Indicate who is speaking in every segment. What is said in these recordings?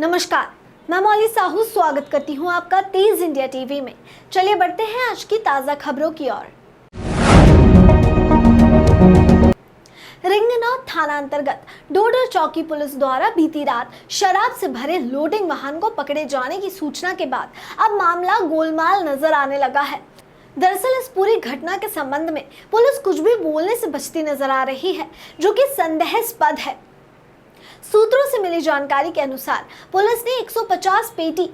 Speaker 1: नमस्कार, मैं मौली साहू स्वागत करती हूं आपका तेज इंडिया टीवी में। चलिए बढ़ते हैं आज की ताज़ा खबरों की ओर। रिंगनौद थाना अंतर्गत डोडर चौकी पुलिस द्वारा बीती रात शराब से भरे लोडिंग वाहन को पकड़े जाने की सूचना के बाद अब मामला गोलमाल नजर आने लगा है। दरअसल इस पूरी घटना के संबंध में पुलिस कुछ भी बोलने से बचती नजर आ रही है, जो कि संदेहास्पद है। सूत्रों से मिली जानकारी के अनुसार पुलिस ने 150 पेटी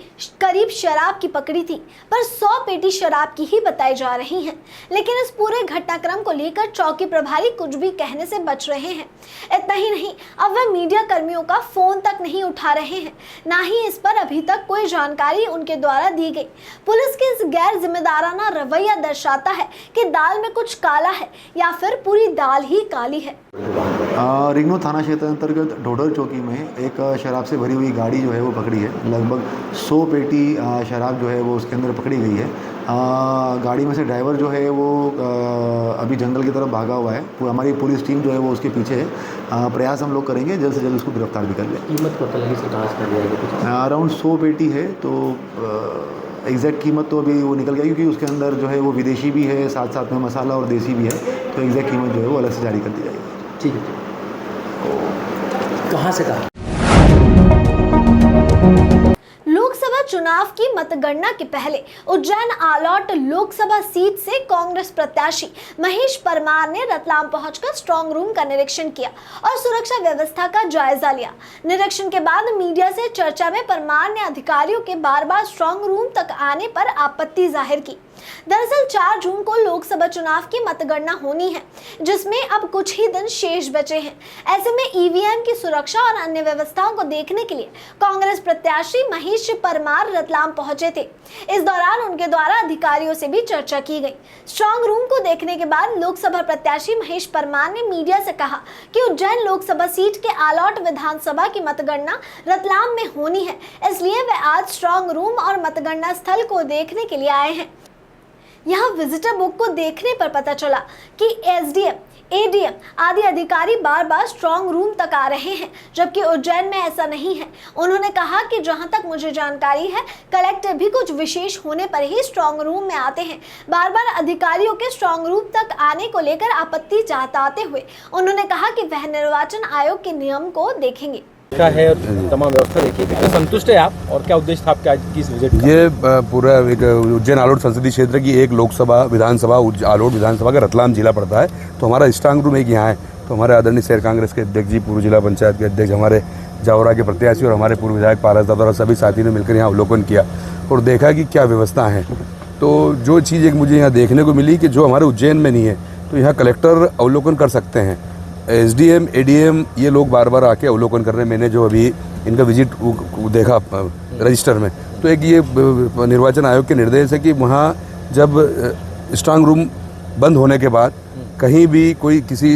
Speaker 1: करीब शराब की पकड़ी थी, पर 100 पेटी शराब की ही बताई जा रही हैं। लेकिन इस पूरे घटनाक्रम को लेकर चौकी प्रभारी कुछ भी कहने से बच रहे हैं। इतना ही नहीं, अब वह मीडिया कर्मियों का फोन तक नहीं उठा रहे हैं, ना ही इस पर अभी तक कोई जानकारी उनके द्वारा दी गई। पुलिस के इस गैर जिम्मेदाराना रवैया दर्शाता है कि दाल में कुछ काला है या फिर पूरी दाल ही काली है।
Speaker 2: रिंगनौद थाना क्षेत्र अंतर्गत ढोडर चौकी में एक शराब से भरी हुई गाड़ी जो है वो पकड़ी है। लगभग 100 पेटी शराब जो है वो उसके अंदर पकड़ी गई है। गाड़ी में से ड्राइवर जो है वो अभी जंगल की तरफ भागा हुआ है। हमारी पुलिस टीम जो है वो उसके पीछे है। प्रयास हम लोग करेंगे जल्द से जल्द उसको गिरफ्तार भी कर लें।
Speaker 3: कीमत पता लगी सर, कहाँ से कर दिया?
Speaker 2: अराउंड 100 पेटी है, तो एग्जैक्ट कीमत तो अभी वो निकल गई, क्योंकि उसके अंदर जो है वो विदेशी भी है, साथ साथ में मसाला और देसी भी है, तो एग्जैक्ट कीमत जो है वो अलग से जारी कर दी जाएगी।
Speaker 3: ठीक है। कहाँ से कहा?
Speaker 1: लोकसभा चुनाव की मतगणना के पहले उज्जैन आलौट लोकसभा सीट से कांग्रेस प्रत्याशी महेश परमार ने रतलाम पहुंचकर स्ट्रांग रूम का निरीक्षण किया और सुरक्षा व्यवस्था का जायजा लिया। निरीक्षण के बाद मीडिया से चर्चा में परमार ने अधिकारियों के बार बार स्ट्रांग रूम तक आने पर आपत्ति जाहिर की। दरअसल 4 जून को लोकसभा चुनाव की मतगणना होनी है, जिसमें अब कुछ ही दिन शेष बचे हैं। ऐसे में ईवीएम की सुरक्षा और अन्य व्यवस्थाओं को देखने के लिए कांग्रेस प्रत्याशी महेश परमार रतलाम पहुंचे थे। इस दौरान उनके द्वारा अधिकारियों से भी चर्चा की गई। स्ट्रांग रूम को देखने के बाद लोकसभा प्रत्याशी महेश परमार ने मीडिया से कहा कि उज्जैन लोकसभा सीट के आलौट विधानसभा की मतगणना रतलाम में होनी है, इसलिए वे आज स्ट्रांग रूम और मतगणना स्थल को देखने के लिए आए हैं। यहाँ विजिटर बुक को देखने पर पता चला कि एसडीएम, एडीएम आदि अधिकारी बार बार स्ट्रांग रूम तक आ रहे हैं, जबकि उज्जैन में ऐसा नहीं है। उन्होंने कहा कि जहां तक मुझे जानकारी है, कलेक्टर भी कुछ विशेष होने पर ही स्ट्रांग रूम में आते हैं। बार बार अधिकारियों के स्ट्रांग रूम तक आने को लेकर आपत्ति जताते हुए उन्होंने कहा कि वह निर्वाचन आयोग के नियम को देखेंगे।
Speaker 3: क्या है और तमाम व्यवस्था देखिए, कितना संतुष्ट है आप और क्या उद्देश्य था आपका आज की इस विजिट?
Speaker 4: ये पूरा एक उज्जैन आलोट संसदीय क्षेत्र की एक लोकसभा विधानसभा आलोट विधानसभा का रतलाम जिला पड़ता है, तो हमारा स्ट्रांग रूम एक यहाँ है। तो हमारे आदरणीय शहर कांग्रेस के अध्यक्ष जी, पूर्व जिला पंचायत के अध्यक्ष, हमारे जावरा के प्रत्याशी और हमारे पूर्व विधायक पारस दादा और सभी साथी ने मिलकर यहाँ अवलोकन किया और देखा कि क्या व्यवस्था है। तो जो चीज़ एक मुझे यहाँ देखने को मिली कि जो हमारे उज्जैन में नहीं है, तो यहाँ कलेक्टर अवलोकन कर सकते हैं। एसडीएम, एडीएम ये लोग बार बार आके अवलोकन कर रहे हैं। मैंने जो अभी इनका विजिट देखा रजिस्टर में, तो एक ये निर्वाचन आयोग के निर्देश है कि वहाँ जब स्ट्रांग रूम बंद होने के बाद कहीं भी कोई किसी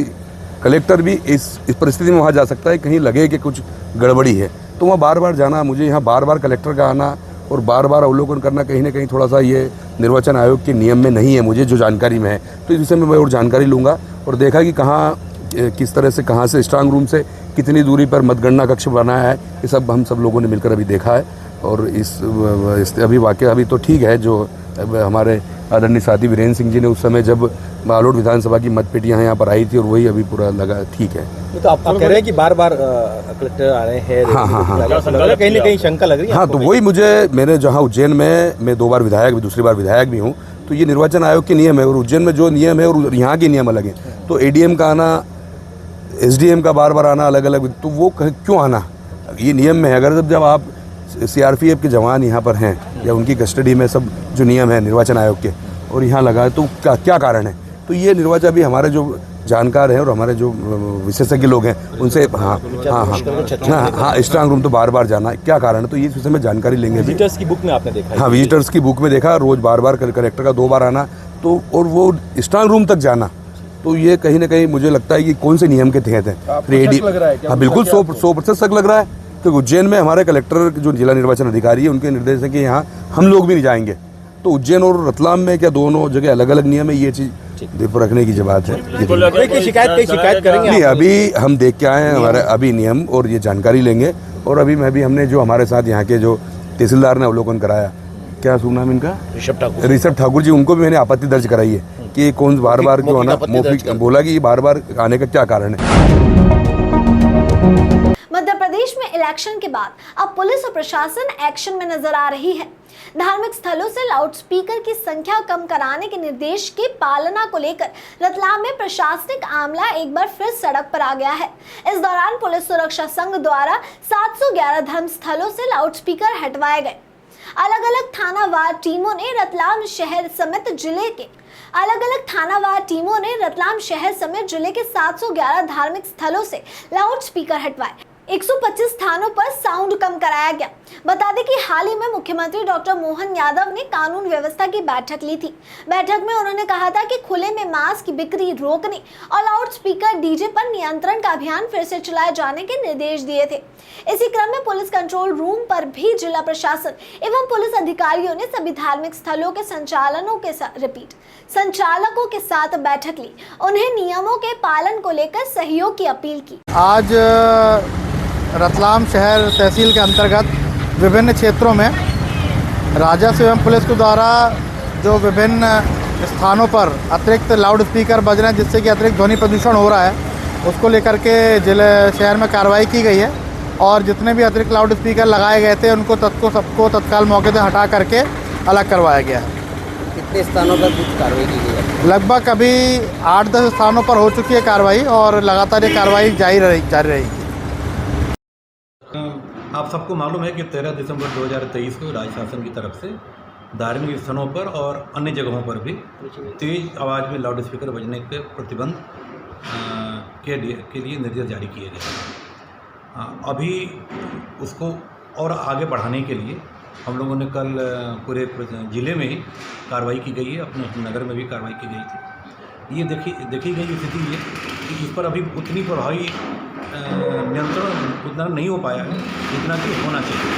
Speaker 4: कलेक्टर भी इस परिस्थिति में वहाँ जा सकता है, कहीं लगे कि कुछ गड़बड़ी है तो वहाँ बार बार जाना, मुझे यहाँ बार बार कलेक्टर का आना और बार बार अवलोकन करना कहीं ना कहीं थोड़ा सा ये निर्वाचन आयोग के नियम में नहीं है, मुझे जो जानकारी में है। तो इस विषय में मैं और जानकारी लूँगा और देखा कि कहाँ किस तरह से, कहाँ से स्ट्रांग रूम से कितनी दूरी पर मतगणना कक्ष बनाया है, ये सब हम सब लोगों ने मिलकर अभी देखा है। और इस अभी वाकई अभी तो ठीक है, जो हमारे आदरणीय साथी वीरेंद्र सिंह जी ने उस समय जब आलोट विधानसभा की मतपेटियाँ यहाँ पर आई थी और वही अभी पूरा लगा ठीक है।
Speaker 3: तो आप कह रहे हैं कि बार बार कलेक्टर आ रहे हैं?
Speaker 4: हाँ,
Speaker 3: कहीं ना कहीं शंका लग रही है?
Speaker 4: हाँ, तो वही मैंने जहाँ उज्जैन में मैं 2 बार विधायक भी, दूसरी बार विधायक भी हूँ, तो ये निर्वाचन आयोग के नियम है और उज्जैन में जो नियम है और यहाँ के नियम अलग हैं। तो एडीएम का आना, एसडीएम का बार बार आना अलग अलग, तो वो क्यों आना, ये नियम में है। अगर जब आप सीआरपीएफ के जवान यहाँ पर हैं या उनकी कस्टडी में सब जो नियम है निर्वाचन आयोग के और यहाँ लगा है, तो क्या कारण है? तो ये निर्वाचन अभी हमारे जो जानकार हैं और हमारे जो विशेषज्ञ लोग हैं उनसे हाँ स्ट्रांग रूम तो बार बार जाना क्या कारण है, तो ये विषय में जानकारी लेंगे।
Speaker 3: विजिटर्स की बुक में आपने देखा?
Speaker 4: हाँ, विजिटर्स की बुक में देखा, रोज बार बार कलेक्टर का 2 बार आना, तो और वो स्ट्रांग रूम तक जाना, तो ये कहीं ना कहीं मुझे लगता है कि कौन से नियम के तहत है। हाँ, बिल्कुल 100% शक लग रहा है, क्योंकि उज्जैन में हमारे कलेक्टर जो जिला निर्वाचन अधिकारी है उनके निर्देश है कि यहाँ हम लोग भी नहीं जाएंगे। तो उज्जैन और रतलाम में क्या दोनों जगह अलग अलग नियम है, ये चीज़ रखने की बात है।
Speaker 3: शिकायत करेंगे?
Speaker 4: नहीं, अभी हम देख के आए हैं, हमारे अभी नियम और ये जानकारी लेंगे और अभी हमने जो हमारे साथ यहाँ के जो तहसीलदार ने अवलोकन कराया, क्या शुभ नाम इनका, ऋषभ ठाकुर जी, उनको भी मैंने आपत्ति दर्ज कराई है कि कौन बार जो है ना मौखिक बोला कि बार आने का क्या कारण है।
Speaker 1: मध्य प्रदेश में इलेक्शन के बाद अब पुलिस और प्रशासन एक्शन में नजर आ रही है। धार्मिक स्थलों से लाउडस्पीकर की संख्या कम कराने के निर्देश की पालना को लेकर रतलाम में प्रशासनिक आमला एक बार फिर सड़क पर आ गया है। इस दौरान पुलिस सुरक्षा संघ द्वारा 711 धर्म स्थलों से लाउडस्पीकर हटवाए गए। अलग अलग थानावार टीमों ने रतलाम शहर समेत जिले के 711 धार्मिक स्थलों से लाउडस्पीकर हटवाए। 125 स्थानों पर साउंड कम कराया गया। बता दें कि हाल ही में मुख्यमंत्री डॉक्टर मोहन यादव ने कानून व्यवस्था की बैठक ली थी। बैठक में उन्होंने कहा था कि खुले में मांस की बिक्री रोकने और लाउडस्पीकर डीजे पर नियंत्रण का अभियान फिर से चलाए जाने के निर्देश दिए थे। इसी क्रम में पुलिस कंट्रोल रूम पर भी जिला प्रशासन एवं पुलिस अधिकारियों ने सभी धार्मिक स्थलों के संचालकों के साथ बैठक ली। उन्हें नियमों के पालन को लेकर सहयोग की अपील की।
Speaker 5: आज रतलाम शहर तहसील के अंतर्गत विभिन्न क्षेत्रों में राजस्व एवं पुलिस के द्वारा जो विभिन्न स्थानों पर अतिरिक्त लाउड स्पीकर बज रहे हैं, जिससे कि अतिरिक्त ध्वनि प्रदूषण हो रहा है, उसको लेकर के जिले शहर में कार्रवाई की गई है और जितने भी अतिरिक्त लाउड स्पीकर लगाए गए थे उनको सबको तत्काल मौके से हटा करके अलग करवाया गया है।
Speaker 6: कितने स्थानों पर कुछ कार्रवाई की गई है?
Speaker 5: लगभग अभी 8-10 स्थानों पर हो चुकी है कार्रवाई और लगातार ये कार्रवाई जारी रहेगी।
Speaker 7: आप सबको मालूम है कि 13 दिसंबर 2023 को राज्य शासन की तरफ से धार्मिक स्थलों पर और अन्य जगहों पर भी तेज़ आवाज़ में लाउड स्पीकर बजने के प्रतिबंध के लिए निर्देश जारी किए गए। अभी उसको और आगे बढ़ाने के लिए हम लोगों ने कल पूरे ज़िले में ही कार्रवाई की गई है, अपने नगर में भी कार्रवाई की गई थी। ये देखी गई स्थिति ये कि इस पर अभी उतनी प्रभावी नियंत्रण उतना नहीं हो पाया है जितना कि होना चाहिए।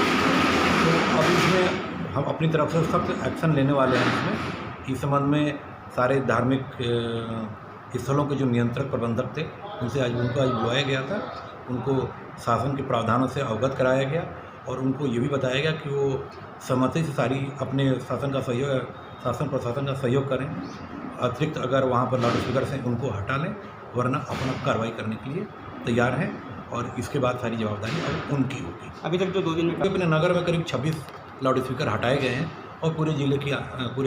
Speaker 7: तो अब इसमें हम अपनी तरफ से सख्त एक्शन लेने वाले हैं। इसमें इस संबंध में सारे धार्मिक स्थलों के जो नियंत्रक प्रबंधक थे उनको आज बुलाया गया था। उनको शासन के प्रावधानों से अवगत कराया गया और उनको ये भी बताया गया कि वो सहमति से सारी अपने शासन प्रशासन का सहयोग करें। अतिरिक्त अगर वहाँ पर लाउड स्पीकर से उनको हटा लें, वरना अपना कार्रवाई करने के लिए तैयार हैं और इसके बाद सारी जवाबदारी अब उनकी होगी।
Speaker 6: अभी तक जो 2 दिन में
Speaker 7: अपने नगर में करीब 26 लाउड स्पीकर हटाए गए हैं और पूरे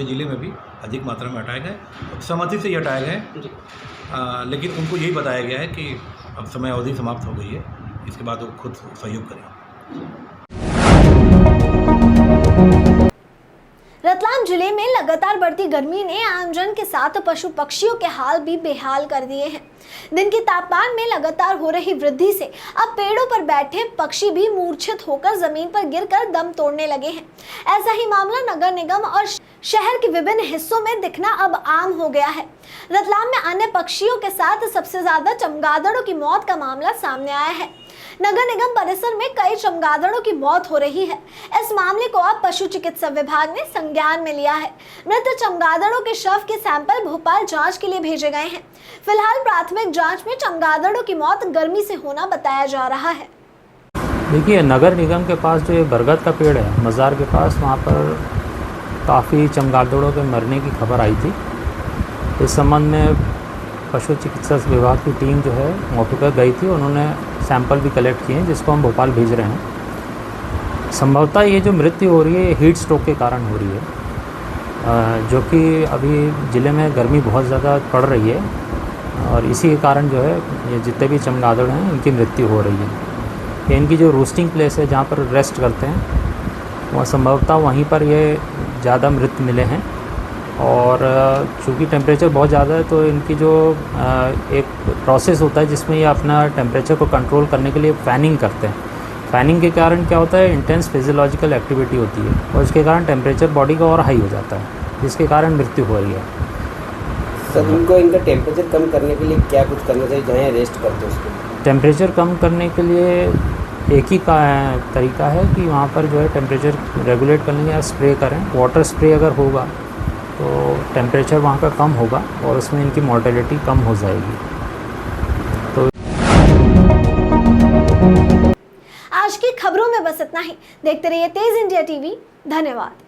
Speaker 7: ज़िले में भी अधिक मात्रा में हटाए गए, सहमति से ही हटाए गए। लेकिन उनको यही बताया गया है कि अब समय अवधि समाप्त हो गई है, इसके बाद वो खुद सहयोग करें।
Speaker 1: रतलाम जिले में लगातार बढ़ती गर्मी ने आमजन के साथ पशु पक्षियों के हाल भी बेहाल कर दिए हैं। दिन के तापमान में लगातार हो रही वृद्धि से अब पेड़ों पर बैठे पक्षी भी मूर्छित होकर जमीन पर गिरकर दम तोड़ने लगे हैं। ऐसा ही मामला नगर निगम और शहर के विभिन्न हिस्सों में दिखना अब आम हो गया है। रतलाम में अन्य पक्षियों के साथ सबसे ज्यादा चमगादड़ों की मौत का मामला सामने आया है। नगर निगम परिसर में कई चमगादड़ों की मौत हो रही है। इस मामले को अब पशु चिकित्सा विभाग ने संज्ञान में लिया है। मृत चमगादड़ों के शव के सैंपल भोपाल जांच के लिए भेजे गए हैं। फिलहाल प्राथमिक जांच में चमगादड़ों की मौत गर्मी से होना बताया जा रहा है।
Speaker 8: देखिए, नगर निगम के पास जो ये बरगद का पेड़ है मज़ार के पास, वहाँ पर काफ़ी चमगादड़ों के मरने की खबर आई थी। इस संबंध में पशु चिकित्सा विभाग की टीम जो है मौके पर गई थी। उन्होंने सैंपल भी कलेक्ट किए हैं, जिसको हम भोपाल भेज रहे हैं। संभवतः ये जो मृत्यु हो रही है हीट स्ट्रोक के कारण हो रही है, जो कि अभी ज़िले में गर्मी बहुत ज़्यादा पड़ रही है और इसी के कारण जो है ये जितने भी चमगादड़ हैं इनकी मृत्यु हो रही है। इनकी जो रोस्टिंग प्लेस है जहाँ पर रेस्ट करते हैं, वह संभवतः वहीं पर ये ज़्यादा मृत मिले हैं। और चूँकि टेम्परेचर बहुत ज़्यादा है तो इनकी जो एक प्रोसेस होता है जिसमें ये अपना टेम्परेचर को कंट्रोल करने के लिए फैनिंग करते हैं। फैनिंग के कारण क्या होता है, इंटेंस फिजियोलॉजिकल एक्टिविटी होती है और इसके कारण टेम्परेचर बॉडी का और हाई हो जाता है, जिसके कारण मृत्यु हो रही है।
Speaker 6: सर, इनको इनका टेम्परेचर कम करने के लिए क्या कुछ करना चाहिए जहाँ रेस्ट करते हैं उसको?
Speaker 8: टेम्परेचर कम करने के लिए एक ही तरीका है कि वहाँ पर जो है टेम्परेचर रेगुलेट करने के लिए स्प्रे करें। वाटर स्प्रे अगर होगा तो टेम्परेचर वहाँ का कम होगा और उसमें इनकी मॉर्टेलिटी कम हो जाएगी। तो
Speaker 1: आज की खबरों में बस इतना ही। देखते रहिए तेज इंडिया टीवी। धन्यवाद।